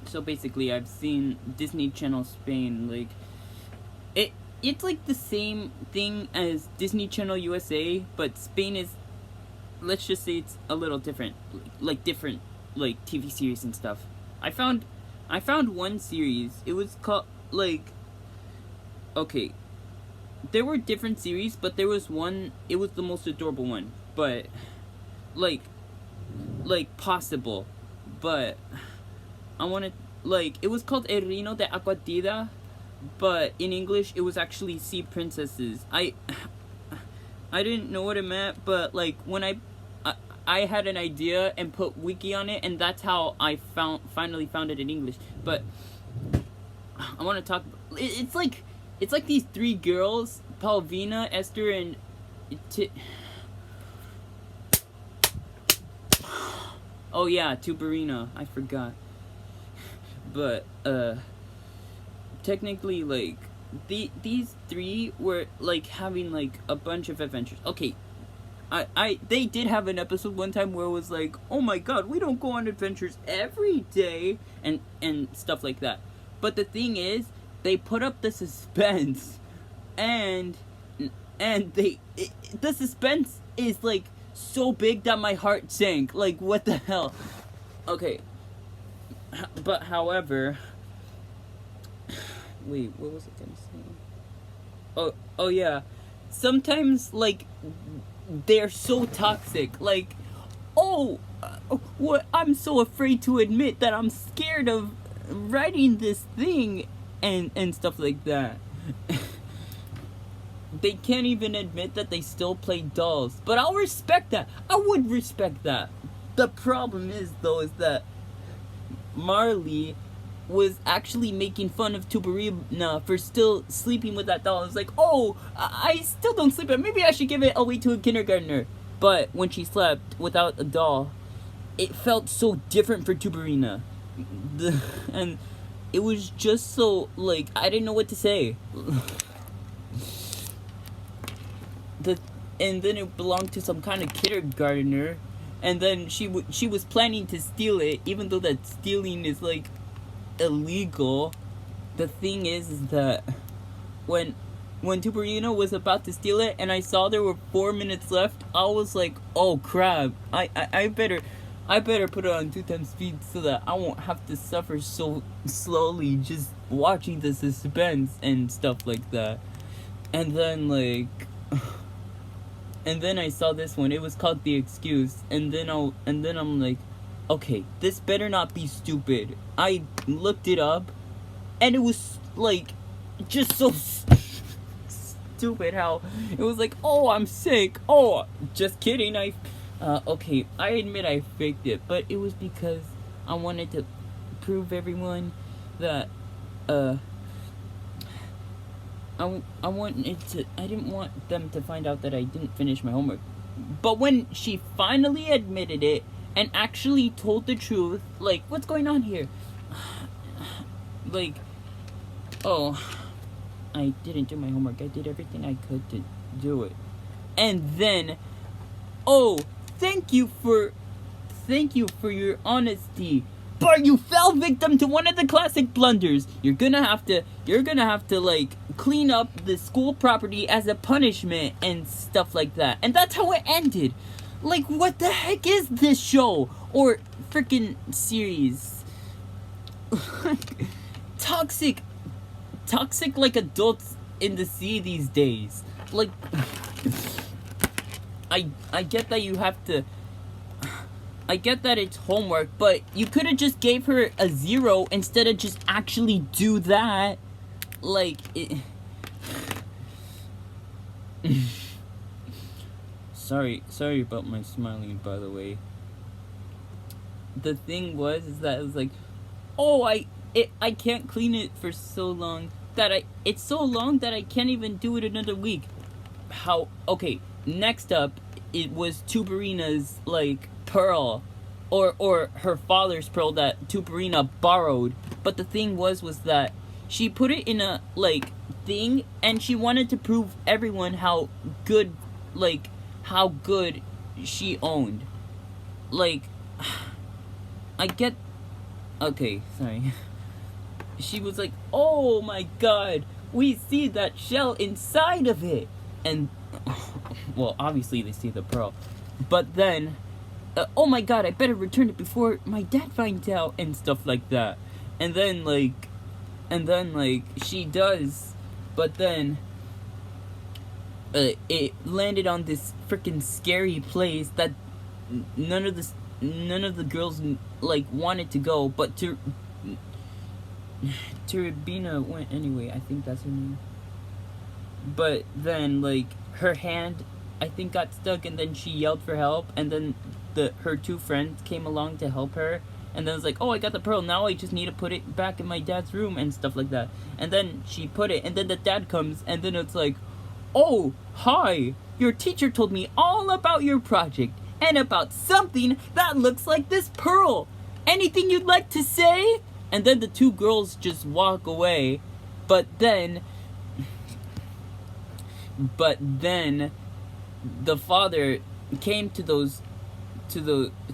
So basically, I've seen Disney Channel Spain. Like, it's like the same thing as Disney Channel USA, but Spain is, let's just say it's a little different, like different, like TV series and stuff. I found one series. It was called like, okay, there were different series, but there was one. It was the most adorable one, but like possible, but I wanted, like, it was called El Reino de Aquatida, but in English it was actually Sea Princesses. I didn't know what it meant, but like when I had an idea and put wiki on it, and that's how I finally found it in English. But I want to talk. It's like these three girls: Palvina, Esther, and oh yeah, Tuberina. I forgot. But technically, like, these three were like having like a bunch of adventures. Okay, they did have an episode one time where it was like, oh my god, we don't go on adventures every day and stuff like that. But the thing is, they put up the suspense, and the suspense is like so big that my heart sank. Like, what the hell? Okay, but however, wait, what was I gonna say? Oh yeah, sometimes like they're so toxic. Like, what? I'm so afraid to admit that I'm scared of writing this thing and stuff like that. They can't even admit that they still play dolls. But I'll respect that. I would respect that. The problem is, though, is that Marley was actually making fun of Tuberina for still sleeping with that doll. It's like, I still don't sleep, but maybe I should give it away to a kindergartner. But when she slept without a doll, it felt so different for Tuberina. And it was just so, like, I didn't know what to say. And then it belonged to some kind of kindergartner, and then she was planning to steal it, even though that stealing is like illegal. The thing is that when Tuberino was about to steal it, and I saw there were 4 minutes left, I was like, oh crap! I better put it on 2 times speed so that I won't have to suffer so slowly just watching the suspense and stuff like that. And then and then I saw this one. It was called The Excuse. And then I'm like, okay, this better not be stupid. I looked it up, and it was like just so stupid how it was like, oh, I'm sick. Oh, just kidding. Okay, I admit I faked it, but it was because I wanted to prove everyone that I didn't want them to find out that I didn't finish my homework. But when she finally admitted it and actually told the truth, like, what's going on here? Like, oh, I didn't do my homework. I did everything I could to do it. And then, oh, thank you for your honesty. But you fell victim to one of the classic blunders. You're gonna have to like clean up the school property as a punishment and stuff like that. And that's how it ended. Like, what the heck is this show or freaking series? Toxic like adults in the sea these days. Like, I get that you have to. I get that it's homework, but you could have just gave her a 0 instead of just actually do that. Like, Sorry about my smiling, by the way. The thing is that it was like, oh, I can't clean it for so long that it's so long that I can't even do it another week. Okay, next up, it was Tuberina's, like, pearl, or her father's pearl that Tuberina borrowed. But the thing was that she put it in a, like, thing, and she wanted to prove everyone how good she owned. Like, I get Okay, sorry. She was like, "Oh my god, we see that shell inside of it," and well, obviously they see the pearl, but then, "Oh my god, I better return it before my dad finds out," and stuff like that, and then like she does, but then it landed on this freaking scary place that none of the girls like wanted to go, but Turbina went anyway. I think that's her name. But then like her hand, I think, got stuck, and then she yelled for help, and then her two friends came along to help her. And then it's like, "Oh, I got the pearl. Now I just need to put it back in my dad's room," and stuff like that. And then she put it, and then the dad comes, and then it's like, "Oh, hi. Your teacher told me all about your project and about something that looks like this pearl. Anything you'd like to say?" And then the two girls just walk away. But then the father came to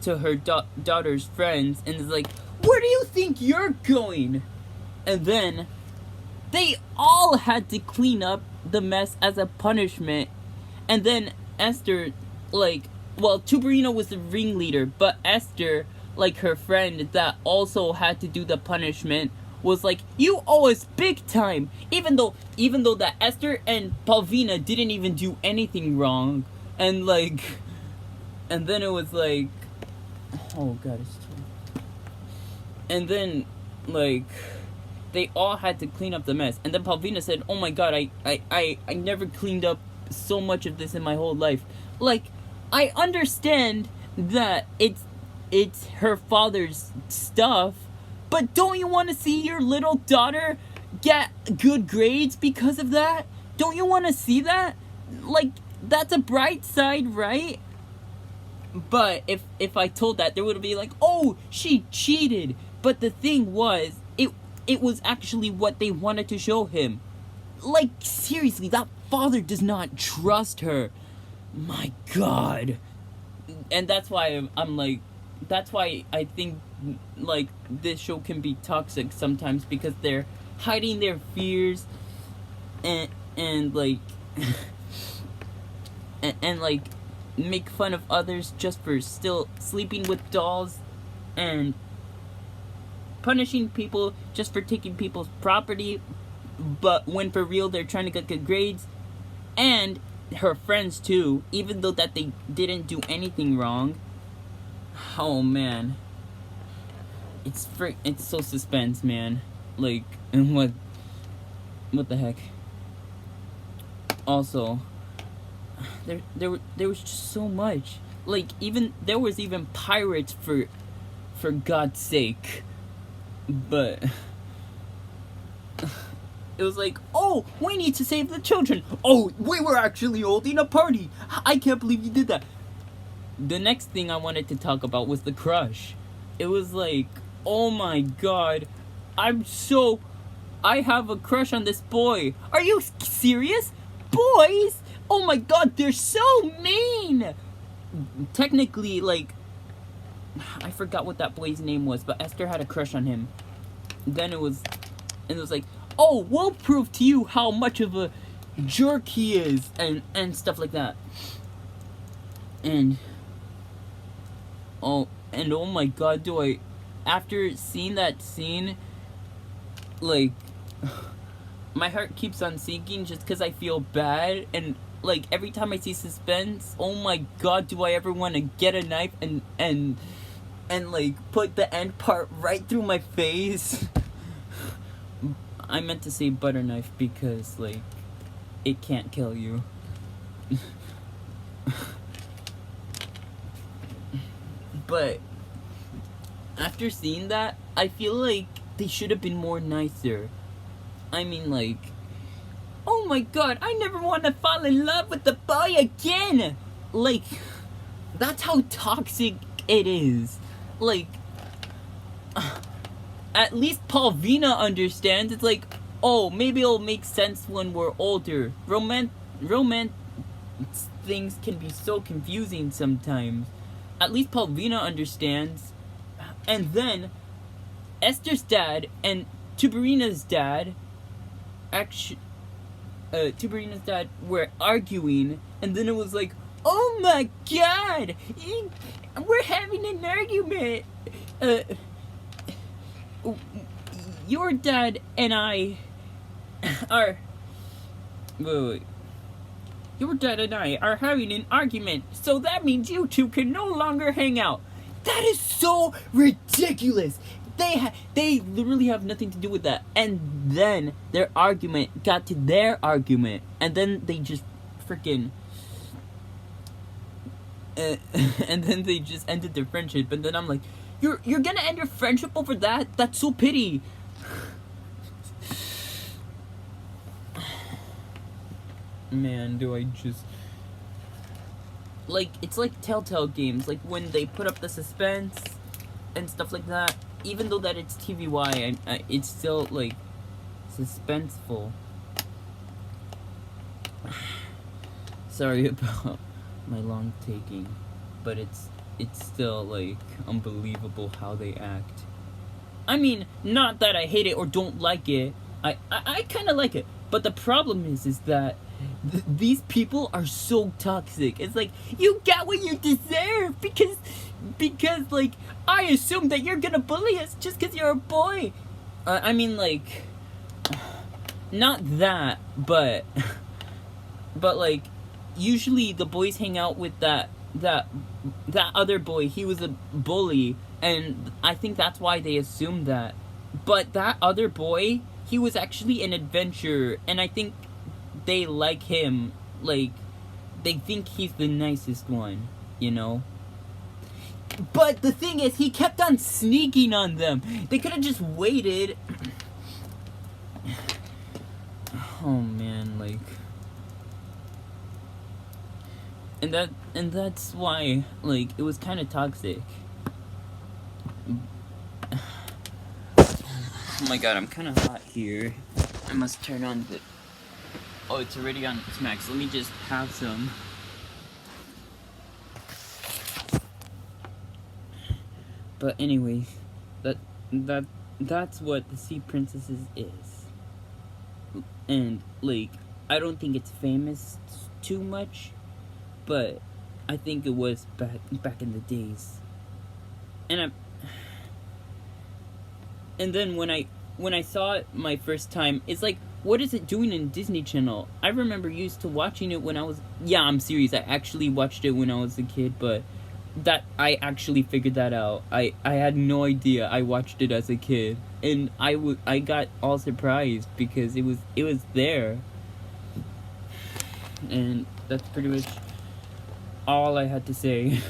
her daughter's friends and is like, "Where do you think you're going?" And then they all had to clean up the mess as a punishment. And then Esther, like, well, Tuberino was the ringleader, but Esther, like her friend that also had to do the punishment, was like, "You owe us big time," even though that Esther and Palvina didn't even do anything wrong. And like, and then it was like, oh god, it's true. And then like they all had to clean up the mess. And then Palvina said, "Oh my god, I never cleaned up so much of this in my whole life." Like, I understand that it's her father's stuff, but don't you want to see your little daughter get good grades because of that? Don't you want to see that? Like, that's a bright side, right? But if I told that, there would be like, "Oh, she cheated." But the thing was, it was actually what they wanted to show him. Like, seriously, that father does not trust her. My god. And that's why I'm like, that's why I think like this show can be toxic sometimes, because they're hiding their fears and like and like make fun of others just for still sleeping with dolls, and punishing people just for taking people's property, but when for real they're trying to get good grades. And her friends too, even though that they didn't do anything wrong. Oh man, it's so suspense, man. Like, and what the heck. Also, there was just so much. Like, even there was even pirates, for God's sake. But it was like, "Oh, we need to save the children. Oh, we were actually holding a party. I can't believe you did that." The next thing I wanted to talk about was the crush. It was like, oh my god, I have a crush on this boy. Are you serious? Boys? Oh my god, they're so mean. Technically, like, I forgot what that boy's name was, but Esther had a crush on him. Then it was like, "Oh, we'll prove to you how much of a jerk he is," and stuff like that. And oh my god, after seeing that scene, like, my heart keeps on sinking just because I feel bad. And like, every time I see suspense, oh my god, do I ever want to get a knife and like put the end part right through my face. I meant to say butter knife because like it can't kill you. But after seeing that, I feel like they should have been more nicer. I mean, like, oh my god, I never want to fall in love with the boy again. Like, that's how toxic it is. Like, at least Palvina understands. It's like, oh, maybe it'll make sense when we're older. Romance things can be so confusing sometimes. At least Palvina understands. And then Esther's dad and Tuberina's dad actually Tuberina's dad were arguing, and then it was like, oh my god, we're having an argument. Your dad and I are wait. Your dad and I are having an argument, so that means you two can no longer hang out. That is so ridiculous. They literally have nothing to do with that. And then their argument got to their argument, and then they just freaking and then they just ended their friendship. And then I'm like, you're gonna end your friendship over that? That's so pity. Man, do I just like, it's like Telltale games, like when they put up the suspense and stuff like that. Even though that it's TVY, it's still like suspenseful. Sorry about my long taking, but it's still like unbelievable how they act. I mean, not that I hate it or don't like it. I kind of like it, but the problem is that these people are so toxic. It's like, you got what you deserve because like, I assume that you're gonna bully us just because you're a boy. I mean, like, not that, but like, usually the boys hang out with that other boy. He was a bully, and I think that's why they assumed that. But that other boy, he was actually an adventurer, and I think they like him. Like, they think he's the nicest one, you know? But the thing is, he kept on sneaking on them. They could have just waited. Oh man, like, and that's why, like, it was kind of toxic. Oh my god, I'm kind of hot here. I must turn on the... Oh, it's already on its max. Let me just have some. But anyways, that's what the Sea Princesses is. And like, I don't think it's famous too much, but I think it was back in the days. And then when I saw it my first time, it's like, what is it doing in Disney Channel? I remember used to watching it when I was... Yeah, I'm serious. I actually watched it when I was a kid, but that I actually figured that out. I had no idea. I watched it as a kid, and I got all surprised because it was there. And that's pretty much all I had to say.